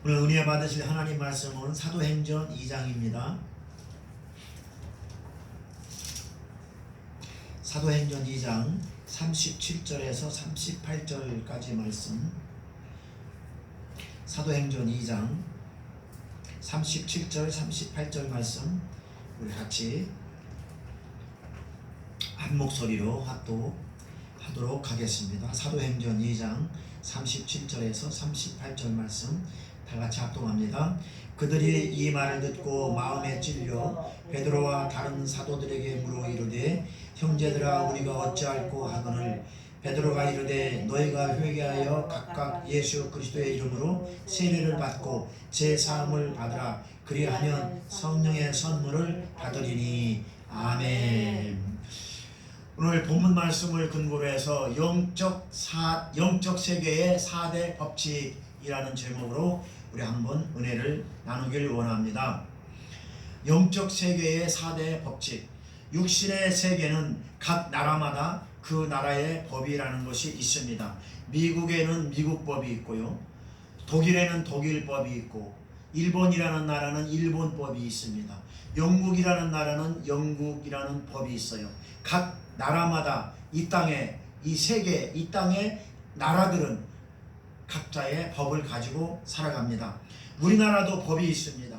오늘 은혜 받으실 하나님 말씀은 사도행전 2장입니다. 사도행전 2장 37절에서 38절까지 말씀. 사도행전 2장 37절 38절 말씀 우리 같이 한 목소리로 합독하도록 하겠습니다. 사도행전 2장 37절에서 38절 말씀 다같이 합동합니다. 그들이 이 말을 듣고 마음에 찔려 베드로와 다른 사도들에게 물어 이르되 형제들아 우리가 어찌할꼬 하거늘 베드로가 이르되 너희가 회개하여 각각 예수 그리스도의 이름으로 세례를 받고 제사함을 받으라. 그리하면 성령의 선물을 받으리니. 아멘. 오늘 본문 말씀을 근거로 해서 영적 세계의 4대 법칙이라는 제목으로 우리 한번 은혜를 나누길 원합니다. 영적 세계의 4대 법칙. 육신의 세계는 각 나라마다 그 나라의 법이라는 것이 있습니다. 미국에는 미국법이 있고요. 독일에는 독일법이 있고, 일본이라는 나라는 일본법이 있습니다. 영국이라는 나라는 영국이라는 법이 있어요. 각 나라마다 이 땅에, 이 세계, 이 땅의 나라들은 각자의 법을 가지고 살아갑니다. 우리나라도 법이 있습니다.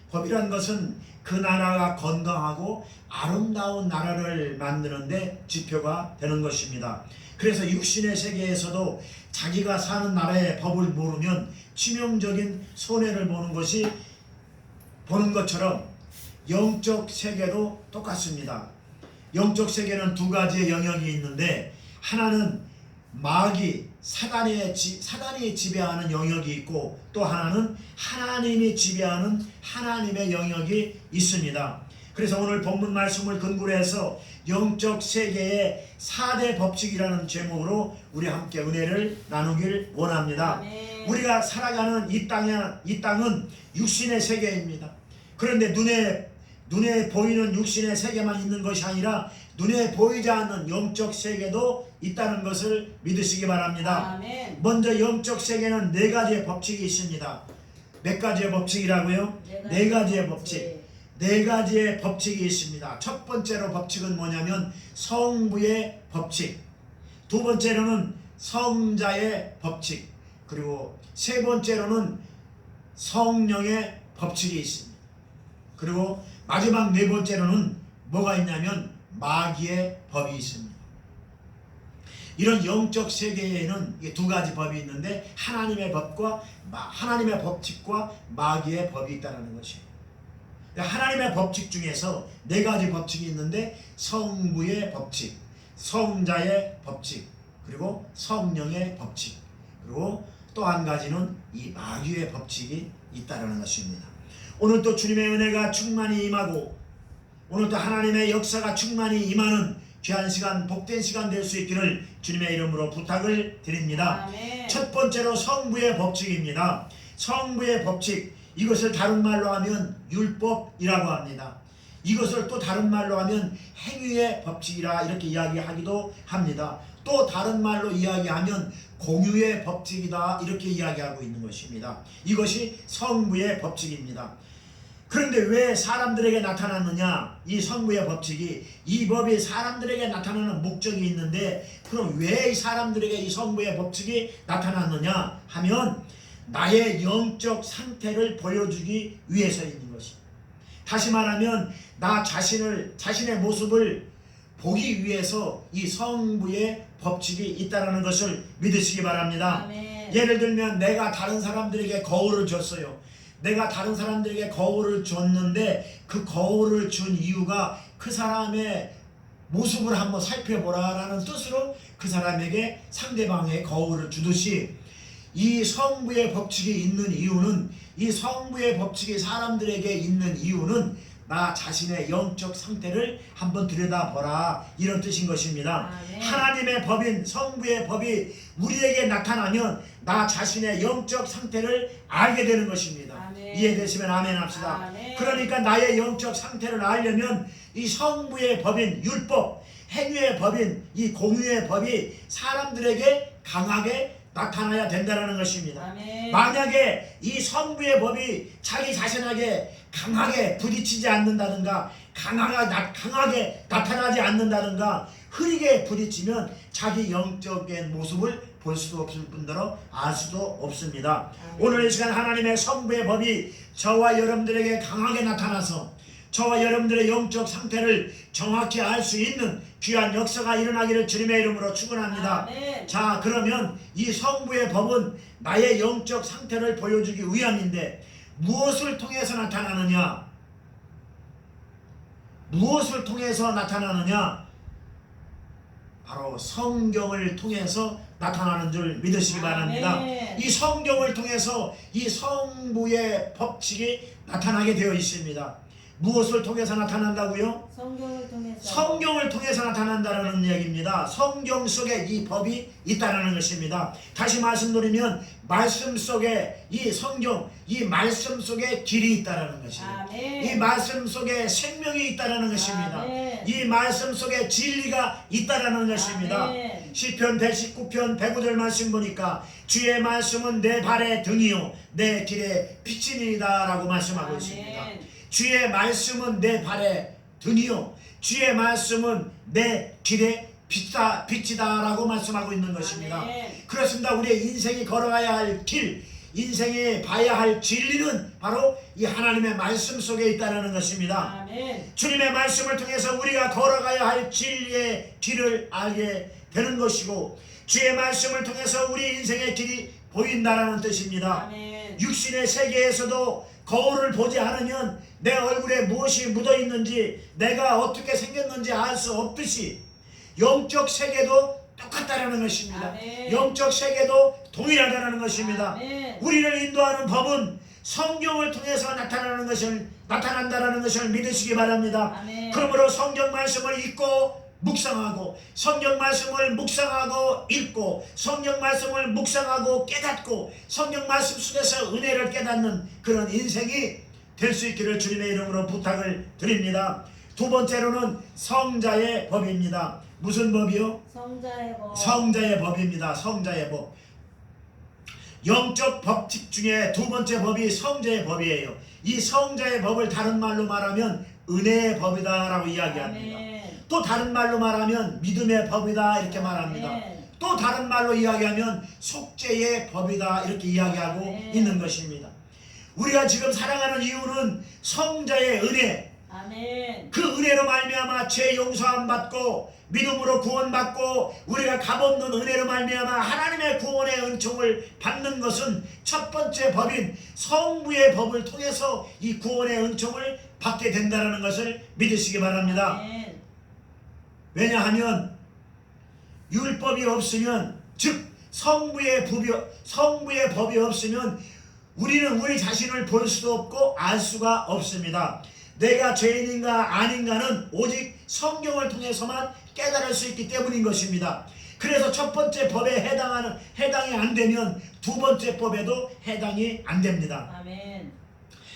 법이란 것은 그 나라가 건강하고 아름다운 나라를 만드는데 지표가 되는 것입니다. 그래서 육신의 세계에서도 자기가 사는 나라의 법을 모르면 치명적인 손해를 보는 것처럼 영적 세계도 똑같습니다. 영적 세계는 두 가지의 영역이 있는데, 하나는 마귀, 사단이 지배하는 영역이 있고, 또 하나는 하나님이 지배하는 하나님의 영역이 있습니다. 그래서 오늘 본문 말씀을 근거로 해서 영적 세계의 4대 법칙이라는 제목으로 우리 함께 은혜를 나누길 원합니다. 아멘. 우리가 살아가는 이 땅은 육신의 세계입니다. 그런데 눈에 보이는 육신의 세계만 있는 것이 아니라 눈에 보이지 않는 영적 세계도 있다는 것을 믿으시기 바랍니다. 아멘. 먼저 영적 세계는 4가지의 법칙이 있습니다. 몇 가지의 법칙이라고요? 4가지의 법칙. 4가지의 법칙이 있습니다. 첫 번째로 법칙은 뭐냐면 성부의 법칙, 두 번째로는 성자의 법칙, 그리고 세 번째로는 성령의 법칙이 있습니다. 그리고 마지막 4번째로는 뭐가 있냐면 마귀의 법이 있습니다. 이런 영적 세계에는 2가지 법이 있는데 하나님의 법칙과 마귀의 법이 있다는 것이에요. 하나님의 법칙 중에서 4가지 법칙이 있는데 성부의 법칙, 성자의 법칙, 그리고 성령의 법칙, 그리고 또 한 가지는 이 마귀의 법칙이 있다는 것입니다. 오늘도 주님의 은혜가 충만히 임하고 오늘도 하나님의 역사가 충만히 임하는 귀한 시간, 복된 시간 될 수 있기를 주님의 이름으로 부탁을 드립니다. 아멘. 첫 번째로 성부의 법칙입니다. 성부의 법칙, 이것을 다른 말로 하면 율법이라고 합니다. 이것을 또 다른 말로 하면 행위의 법칙이라 이렇게 이야기하기도 합니다. 또 다른 말로 이야기하면 공유의 법칙이다 이렇게 이야기하고 있는 것입니다. 이것이 성부의 법칙입니다. 그런데 왜 사람들에게 나타났느냐? 이 성부의 법칙이, 이 법이 사람들에게 나타나는 목적이 있는데, 그럼 왜 이 사람들에게 이 성부의 법칙이 나타났느냐 하면 나의 영적 상태를 보여주기 위해서 있는 것입니다. 다시 말하면 나 자신의 모습을 보기 위해서 이 성부의 법칙이 있다는 것을 믿으시기 바랍니다. 아멘. 예를 들면 내가 다른 사람들에게 거울을 줬어요. 내가 다른 사람들에게 거울을 줬는데 그 거울을 준 이유가 그 사람의 모습을 한번 살펴보라라는 뜻으로 그 사람에게 상대방의 거울을 주듯이, 이 성부의 법칙이 있는 이유는, 이 성부의 법칙이 사람들에게 있는 이유는 나 자신의 영적 상태를 한번 들여다보라 이런 뜻인 것입니다. 네. 하나님의 법인 성부의 법이 우리에게 나타나면 나 자신의 영적 상태를 알게 되는 것입니다. 네. 이해되시면 아멘 합시다. 네. 그러니까 나의 영적 상태를 알려면 이 성부의 법인 율법, 행위의 법인 이 공유의 법이 사람들에게 강하게 나타나야 된다는 것입니다. 아멘. 만약에 이 성부의 법이 자기 자신에게 강하게 부딪히지 않는다든가 강하게 나타나지 않는다든가 흐리게 부딪히면 자기 영적인 모습을 볼 수도 없을 뿐더러 알 수도 없습니다. 오늘 이 시간 하나님의 성부의 법이 저와 여러분들에게 강하게 나타나서 저와 여러분들의 영적 상태를 정확히 알 수 있는 귀한 역사가 일어나기를 주님의 이름으로 축원합니다. 아멘. 자, 그러면 이 성부의 법은 나의 영적 상태를 보여주기 위함인데 무엇을 통해서 나타나느냐? 무엇을 통해서 나타나느냐? 바로 성경을 통해서 나타나는 줄 믿으시기 바랍니다. 아멘. 이 성경을 통해서 이 성부의 법칙이 나타나게 되어 있습니다. 무엇을 통해서 나타난다고요? 성경을 통해서. 성경을 통해서 나타난다는 얘기입니다. 성경 속에 이 법이 있다는 것입니다. 다시 말씀드리면 말씀 속에 이 성경, 이 말씀 속에 길이 있다는 것입니다. 아멘. 이 말씀 속에 생명이 있다는 것입니다. 아멘. 이 말씀 속에 진리가 있다는 것입니다. 아멘. 시편 119편 105절 말씀 보니까 주의 말씀은 내 발의 등이요 내 길의 빛이니이다 라고 말씀하고 아멘. 있습니다. 주의 말씀은 내 발의 등이요 주의 말씀은 내 길의 빛이다 라고 말씀하고 있는 것입니다. 아멘. 그렇습니다. 우리의 인생이 걸어가야 할 길, 인생에 봐야 할 진리는 바로 이 하나님의 말씀 속에 있다는 것입니다. 아멘. 주님의 말씀을 통해서 우리가 걸어가야 할 진리의 길을 알게 되는 것이고 주의 말씀을 통해서 우리 인생의 길이 보인다는 뜻입니다. 아멘. 육신의 세계에서도 거울을 보지 않으면 내 얼굴에 무엇이 묻어있는지 내가 어떻게 생겼는지 알 수 없듯이 영적 세계도 똑같다는 것입니다. 아멘. 영적 세계도 동일하다는 것입니다. 아멘. 우리를 인도하는 법은 성경을 통해서 나타난다는 것을 믿으시기 바랍니다. 아멘. 그러므로 성경 말씀을 읽고 묵상하고 성경 말씀을 묵상하고 읽고 성경 말씀을 묵상하고 깨닫고 성경 말씀 속에서 은혜를 깨닫는 그런 인생이 될 수 있기를 주님의 이름으로 부탁을 드립니다. 두 번째로는 성자의 법입니다. 무슨 법이요? 성자의 법. 성자의 법입니다. 성자의 법. 영적 법칙 중에 두 번째 법이 성자의 법이에요. 이 성자의 법을 다른 말로 말하면 은혜의 법이다 라고 이야기합니다. 아멘. 또 다른 말로 말하면 믿음의 법이다 이렇게 말합니다. 아멘. 또 다른 말로 이야기하면 속죄의 법이다 이렇게 이야기하고 아멘. 있는 것입니다. 우리가 지금 사랑하는 이유는 성자의 은혜, 아멘. 그 은혜로 말미암아 죄 용서함 받고 믿음으로 구원받고 우리가 값없는 은혜로 말미암아 하나님의 구원의 은총을 받는 것은 첫 번째 법인 성부의 법을 통해서 이 구원의 은총을 받게 된다는 것을 믿으시기 바랍니다. 아멘. 왜냐하면 율법이 없으면 즉 성부의 법이 없으면 우리는 우리 자신을 볼 수도 없고 알 수가 없습니다. 내가 죄인인가 아닌가는 오직 성경을 통해서만 깨달을 수 있기 때문인 것입니다. 그래서 첫 번째 법에 해당이 안 되면 두 번째 법에도 해당이 안 됩니다. 아멘.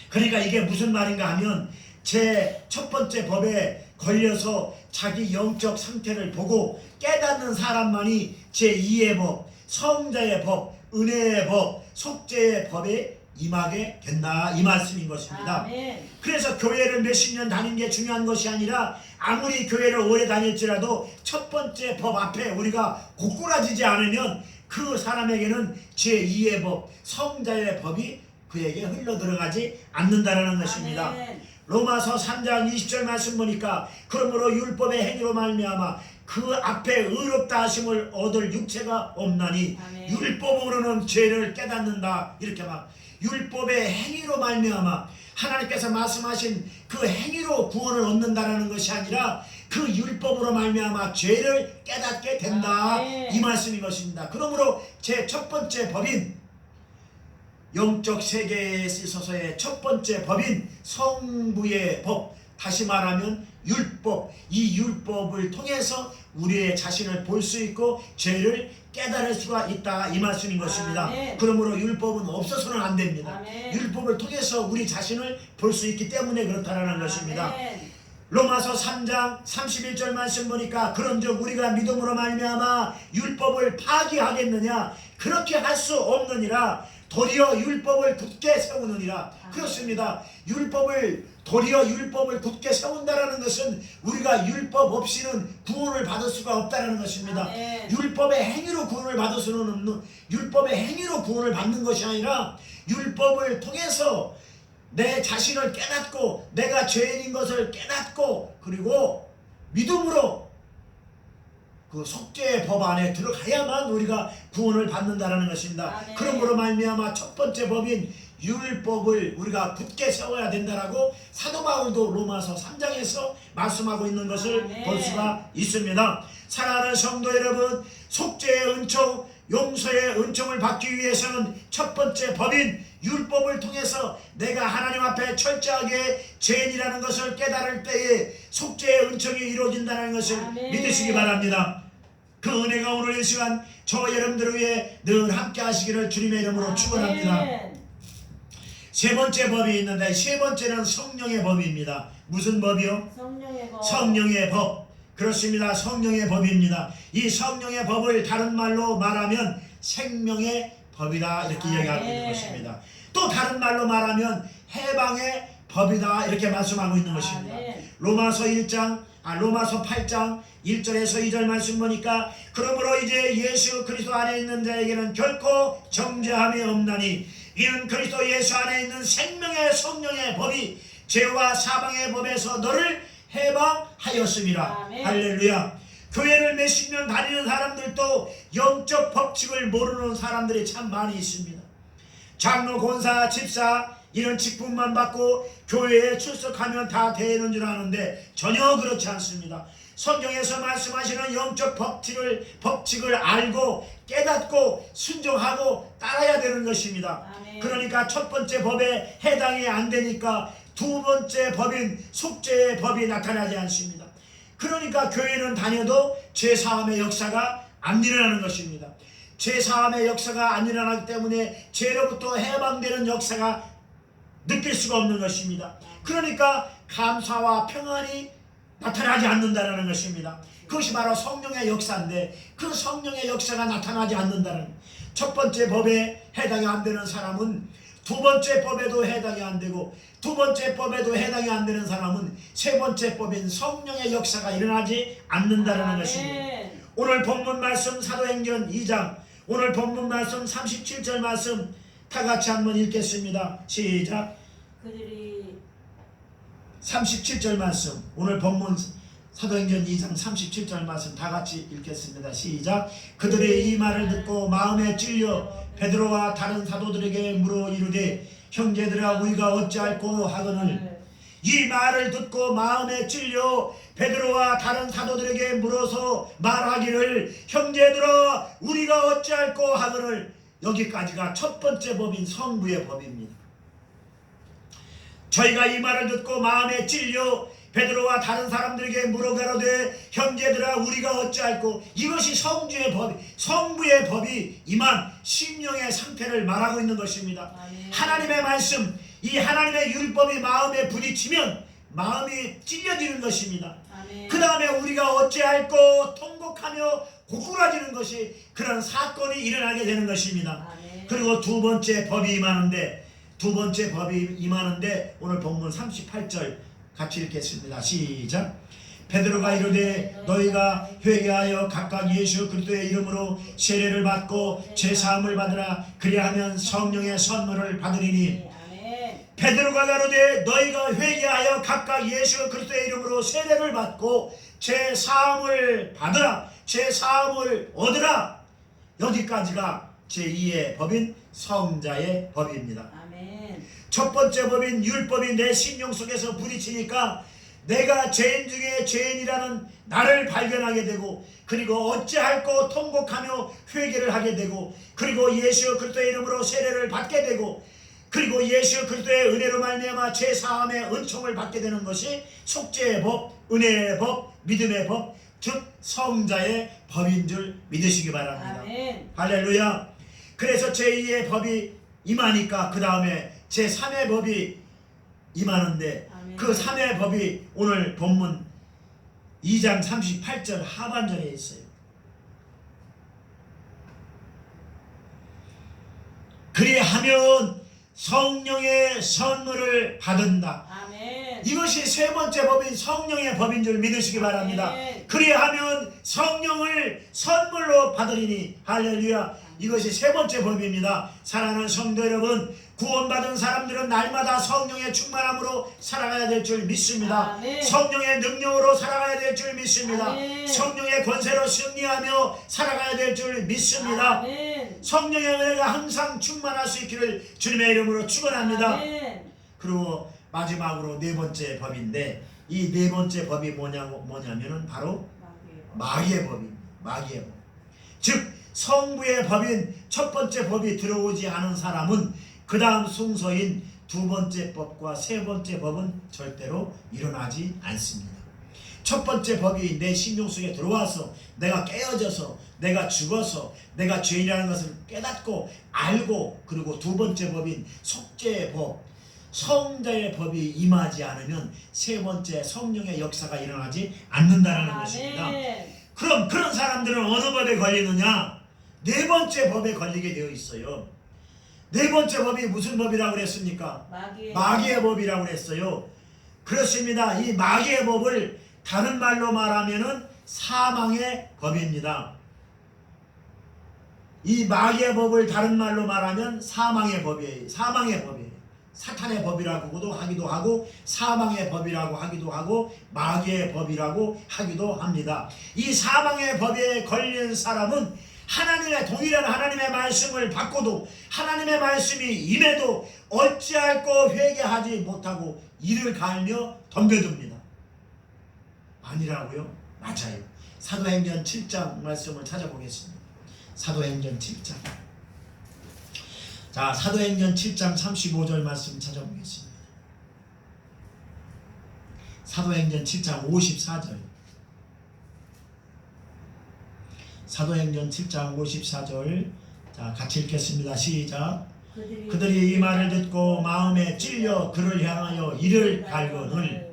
그러니까 이게 무슨 말인가 하면 제 첫 번째 법에 걸려서 자기 영적 상태를 보고 깨닫는 사람만이 제2의 법, 성자의 법, 은혜의 법, 속죄의 법에 임하게 된다 이 말씀인 것입니다. 아멘. 그래서 교회를 몇십 년 다닌 게 중요한 것이 아니라 아무리 교회를 오래 다닐지라도 첫 번째 법 앞에 우리가 고꾸라지지 않으면 그 사람에게는 제2의 법, 성자의 법이 그에게 흘러들어가지 않는다는 것입니다. 아멘. 로마서 3장 20절 말씀 보니까 그러므로 율법의 행위로 말미암아 그 앞에 의롭다 하심을 얻을 육체가 없나니 아멘. 율법으로는 죄를 깨닫는다 이렇게 막 율법의 행위로 말미암아 하나님께서 말씀하신 그 행위로 구원을 얻는다라는 것이 아니라 그 율법으로 말미암아 죄를 깨닫게 된다 아멘. 이 말씀인 것입니다. 그러므로 제 첫 번째 법인 영적 세계에 있어서의 첫 번째 법인 성부의 법, 다시 말하면 율법, 이 율법을 통해서 우리의 자신을 볼 수 있고 죄를 깨달을 수가 있다 이 말씀인 것입니다. 아멘. 그러므로 율법은 없어서는 안 됩니다. 아멘. 율법을 통해서 우리 자신을 볼 수 있기 때문에 그렇다는 것입니다. 아멘. 로마서 3장 31절 말씀 보니까 그런즉 우리가 믿음으로 말미암아 율법을 파기하겠느냐? 그렇게 할 수 없느니라. 도리어 율법을 굳게 세우느니라. 그렇습니다. 도리어 율법을 굳게 세운다라는 것은 우리가 율법 없이는 구원을 받을 수가 없다라는 것입니다. 율법의 행위로 구원을 받을 수는 없는, 율법의 행위로 구원을 받는 것이 아니라 율법을 통해서 내 자신을 깨닫고 내가 죄인인 것을 깨닫고 그리고 믿음으로 그 속죄의 법 안에 들어가야만 우리가 구원을 받는다라는 것입니다. 아멘. 그러므로 말미암아 첫 번째 법인 율법을 우리가 굳게 세워야 된다라고 사도 바울도 로마서 3장에서 말씀하고 있는 것을 아멘. 볼 수가 있습니다. 사랑하는 성도 여러분, 속죄의 은총, 용서의 은총을 받기 위해서는 첫 번째 법인 율법을 통해서 내가 하나님 앞에 철저하게 죄인이라는 것을 깨달을 때에 속죄의 은총이 이루어진다는 것을 아멘. 믿으시기 바랍니다. 그 은혜가 오늘 이 시간 저 여러분들을 위해 늘 함께 하시기를 주님의 이름으로 축원합니다. 세 번째 법이 있는데 세 번째는 성령의 법입니다. 무슨 법이요? 성령의 법. 성령의 법. 그렇습니다. 성령의 법입니다. 이 성령의 법을 다른 말로 말하면 생명의 법이다 이렇게 이야기하고 있는 것입니다. 또 다른 말로 말하면 해방의 법이다 이렇게 말씀하고 있는 것입니다. 로마서 8장 1절에서 2절 말씀 보니까 그러므로 이제 예수 그리스도 안에 있는 자에게는 결코 정죄함이 없나니 이는 그리스도 예수 안에 있는 생명의 성령의 법이 죄와 사망의 법에서 너를 해방하였습니다. 아멘. 할렐루야. 교회를 몇십 년 다니는 사람들도 영적 법칙을 모르는 사람들이 참 많이 있습니다. 장로, 권사, 집사 이런 직분만 받고 교회에 출석하면 다 되는 줄 아는데 전혀 그렇지 않습니다. 성경에서 말씀하시는 영적 법칙을 알고 깨닫고 순종하고 따라야 되는 것입니다. 아멘. 그러니까 첫 번째 법에 해당이 안 되니까 두 번째 법인 속죄의 법이 나타나지 않습니다. 그러니까 교회는 다녀도 죄사함의 역사가 안 일어나는 것입니다. 죄사함의 역사가 안 일어나기 때문에 죄로부터 해방되는 역사가 느낄 수가 없는 것입니다. 그러니까 감사와 평안이 나타나지 않는다는 것입니다. 그것이 바로 성령의 역사인데 그 성령의 역사가 나타나지 않는다는, 첫 번째 법에 해당이 안 되는 사람은 두 번째 법에도 해당이 안 되고 두 번째 법에도 해당이 안 되는 사람은 세 번째 법인 성령의 역사가 일어나지 않는다는 것입니다. 오늘 본문 말씀 사도행전 2장 오늘 본문 말씀 37절 말씀 다 같이 한번 읽겠습니다. 시작. 그들이 37절 말씀 오늘 본문 사도행전 2장 37절 말씀 다 같이 읽겠습니다. 시작. 그들의 이 말을 듣고 마음에 찔려 베드로와 다른 사도들에게 물어 이르되 형제들아 우리가 어찌할꼬 하거늘. 이 말을 듣고 마음에 찔려 베드로와 다른 사도들에게 물어서 말하기를 형제들아 우리가 어찌할꼬 하거늘. 여기까지가 첫 번째 법인 성부의 법입니다. 저희가 이 말을 듣고 마음에 찔려 베드로와 다른 사람들에게 물어가로되 형제들아 우리가 어찌할꼬. 이것이 성주의 법, 성부의 법이 임한 심령의 상태를 말하고 있는 것입니다. 아멘. 하나님의 말씀, 이 하나님의 율법이 마음에 부딪히면 마음이 찔려지는 것입니다. 그 다음에 우리가 어찌할꼬 통곡하며 고꾸라지는 것이 그런 사건이 일어나게 되는 것입니다. 아멘. 그리고 두 번째 법이 임하는데 오늘 본문 38절 같이 읽겠습니다. 시작. 베드로가 이르되 너희가 회개하여 각각 예수 그리스도의 이름으로 세례를 받고 제사함을 받으라. 그리하면 성령의 선물을 받으리니. 베드로가 가로되 너희가 회개하여 각각 예수 그리스도의 이름으로 세례를 받고 제사함을 받으라. 제사함을 얻으라. 여기까지가 제2의 법인 성자의 법입니다. 아멘. 첫 번째 법인 율법이 내 심령 속에서 부딪히니까 내가 죄인 중에 죄인이라는 나를 발견하게 되고 그리고 어찌할꼬 통곡하며 회개를 하게 되고 그리고 예수 그리스도의 이름으로 세례를 받게 되고 그리고 예수 그리스도의 은혜로 말미암아 죄사함의 은총을 받게 되는 것이 속죄의 법, 은혜의 법, 믿음의 법, 즉 성자의 법인 줄 믿으시기 바랍니다. 아멘. 할렐루야. 그래서 제2의 법이 임하니까 그 다음에 제3의 법이 임하는데 아멘. 그 3의 법이 오늘 본문 2장 38절 하반절에 있어요. 그리하면 성령의 선물을 받은다. 아멘. 이것이 세 번째 법인 성령의 법인 줄 믿으시기 바랍니다. 아멘. 그리하면 성령을 선물로 받으리니 할렐루야. 이것이 세 번째 법입니다. 사랑하는 성도 여러분, 구원받은 사람들은 날마다 성령의 충만함으로 살아가야 될 줄 믿습니다. 아멘. 성령의 능력으로 살아가야 될 줄 믿습니다. 아멘. 성령의 권세로 승리하며 살아가야 될 줄 믿습니다. 아멘. 성령의 은혜가 항상 충만할 수 있기를 주님의 이름으로 축원합니다. 아멘. 그리고 마지막으로 네 번째 법인데, 이 네 번째 법이 뭐냐면은 바로 마귀의 법입니다. 마귀의 법. 즉 성부의 법인 첫 번째 법이 들어오지 않은 사람은 그 다음 순서인 두 번째 법과 세 번째 법은 절대로 일어나지 않습니다. 첫 번째 법이 내 심령 속에 들어와서 내가 깨어져서 내가 죽어서 내가 죄인이라는 것을 깨닫고 알고, 그리고 두 번째 법인 속죄의 법, 성자의 법이 임하지 않으면 세 번째 성령의 역사가 일어나지 않는다는 것입니다. 그럼 그런 사람들은 어느 법에 걸리느냐? 네 번째 법에 걸리게 되어 있어요. 네 번째 법이 무슨 법이라고 그랬습니까? 마귀의 법이라고 그랬어요. 그렇습니다. 이 마귀의 법을 다른 말로 말하면은 사망의 법입니다. 이 마귀의 법을 다른 말로 말하면 사망의 법이에요. 사망의 법이에요. 사탄의 법이라고도 하기도 하고, 사망의 법이라고 하기도 하고, 마귀의 법이라고 하기도 합니다. 이 사망의 법에 걸린 사람은 하나님의 동일한 하나님의 말씀을 받고도, 하나님의 말씀이 임해도 어찌할꼬 회개하지 못하고 이를 갈며 덤벼듭니다. 아니라고요? 맞아요. 사도행전 7장 말씀을 찾아보겠습니다. 사도행전 7장. 자, 사도행전 7장 35절 말씀 찾아보겠습니다. 사도행전 7장 54절. 사도행전 7장 54절. 자, 같이 읽겠습니다. 시작. 그들이 이 말을 듣고 마음에 찔려 그를 향하여 이를 갈거늘.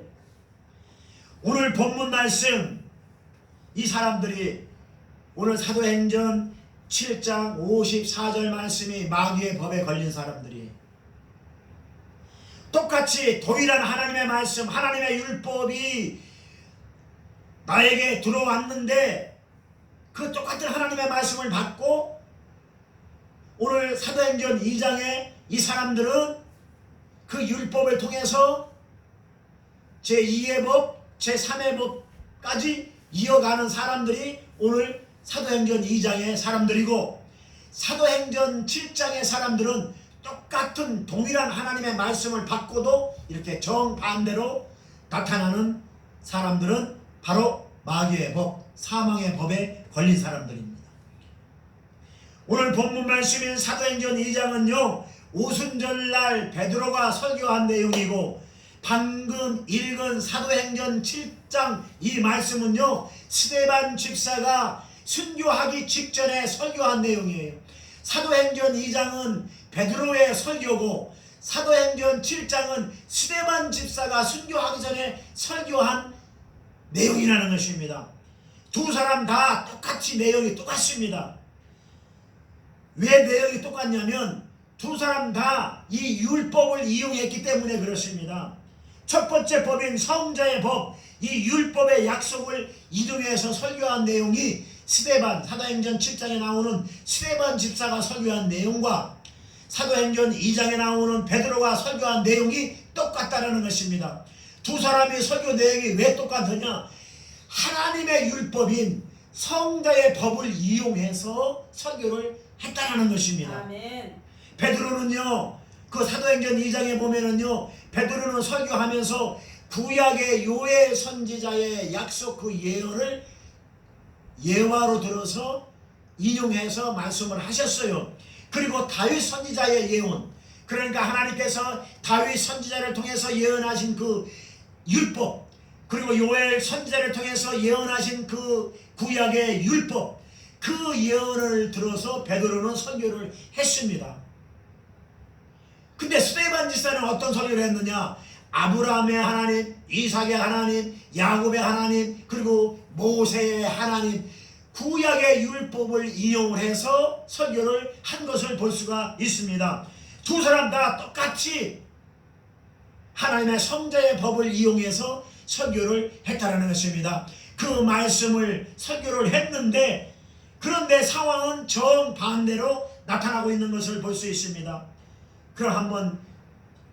오늘 본문 말씀, 이 사람들이 오늘 사도행전 7장 54절 말씀이 마귀의 법에 걸린 사람들이 똑같이 동일한 하나님의 말씀, 하나님의 율법이 나에게 들어왔는데 그 똑같은 하나님의 말씀을 받고 오늘 사도행전 2장에 이 사람들은 그 율법을 통해서 제2의 법, 제3의 법까지 이어가는 사람들이 오늘 사도행전 2장의 사람들이고, 사도행전 7장의 사람들은 똑같은 동일한 하나님의 말씀을 받고도 이렇게 정반대로 나타나는 사람들은 바로 마귀의 법, 사망의 법에 걸린 사람들입니다. 오늘 본문 말씀인 사도행전 2장은요 오순절날 베드로가 설교한 내용이고, 방금 읽은 사도행전 7장 이 말씀은요 스데반 집사가 순교하기 직전에 설교한 내용이에요. 사도행전 2장은 베드로의 설교고, 사도행전 7장은 스데반 집사가 순교하기 전에 설교한 내용이라는 것입니다. 두 사람 다 똑같이 내용이 똑같습니다. 왜 내용이 똑같냐면 두 사람 다 이 율법을 이용했기 때문에 그렇습니다. 첫 번째 법인 성자의 법, 이 율법의 약속을 이용해서 설교한 내용이 스데반, 사도행전 7장에 나오는 스데반 집사가 설교한 내용과 사도행전 2장에 나오는 베드로가 설교한 내용이 똑같다는 것입니다. 두 사람의 설교 내용이 왜 똑같으냐? 하나님의 율법인 성자의 법을 이용해서 설교를 했다는 것입니다. 아멘. 베드로는요, 그 사도행전 2장에 보면은요, 베드로는 설교하면서 구약의 요엘 선지자의 약속 그 예언을 예화로 들어서 인용해서 말씀을 하셨어요. 그리고 다윗 선지자의 예언, 그러니까 하나님께서 다윗 선지자를 통해서 예언하신 그 율법, 그리고 요엘 선지자를 통해서 예언하신 그 구약의 율법, 그 예언을 들어서 베드로는 설교를 했습니다. 근데 스데반 집사는 어떤 설교를 했느냐? 아브라함의 하나님, 이삭의 하나님, 야곱의 하나님, 그리고 모세의 하나님, 구약의 율법을 인용을 해서 설교를 한 것을 볼 수가 있습니다. 두 사람 다 똑같이 하나님의 성자의 법을 이용해서 설교를 했다는 것입니다. 그 말씀을 설교를 했는데, 그런데 상황은 정반대로 나타나고 있는 것을 볼 수 있습니다. 그럼 한번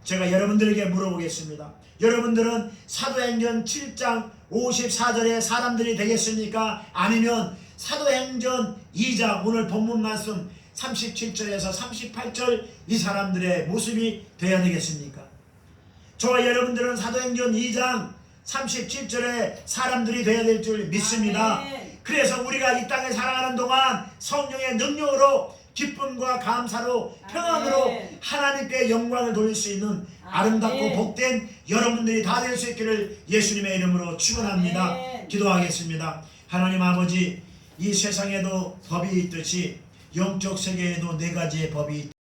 제가 여러분들에게 물어보겠습니다. 여러분들은 사도행전 7장 54절의 사람들이 되겠습니까? 아니면 사도행전 2장 오늘 본문 말씀 37절에서 38절 이 사람들의 모습이 되어야 되겠습니까? 저와 여러분들은 사도행전 2장 37절의 사람들이 되어야 될 줄 믿습니다. 아멘. 그래서 우리가 이 땅에 살아가는 동안 성령의 능력으로 기쁨과 감사로 평안으로 아멘. 하나님께 영광을 돌릴 수 있는 아름답고 아멘. 복된 여러분들이 다 될 수 있기를 예수님의 이름으로 축원합니다. 아멘. 기도하겠습니다. 하나님 아버지, 이 세상에도 법이 있듯이 영적 세계에도 네 가지의 법이 있다.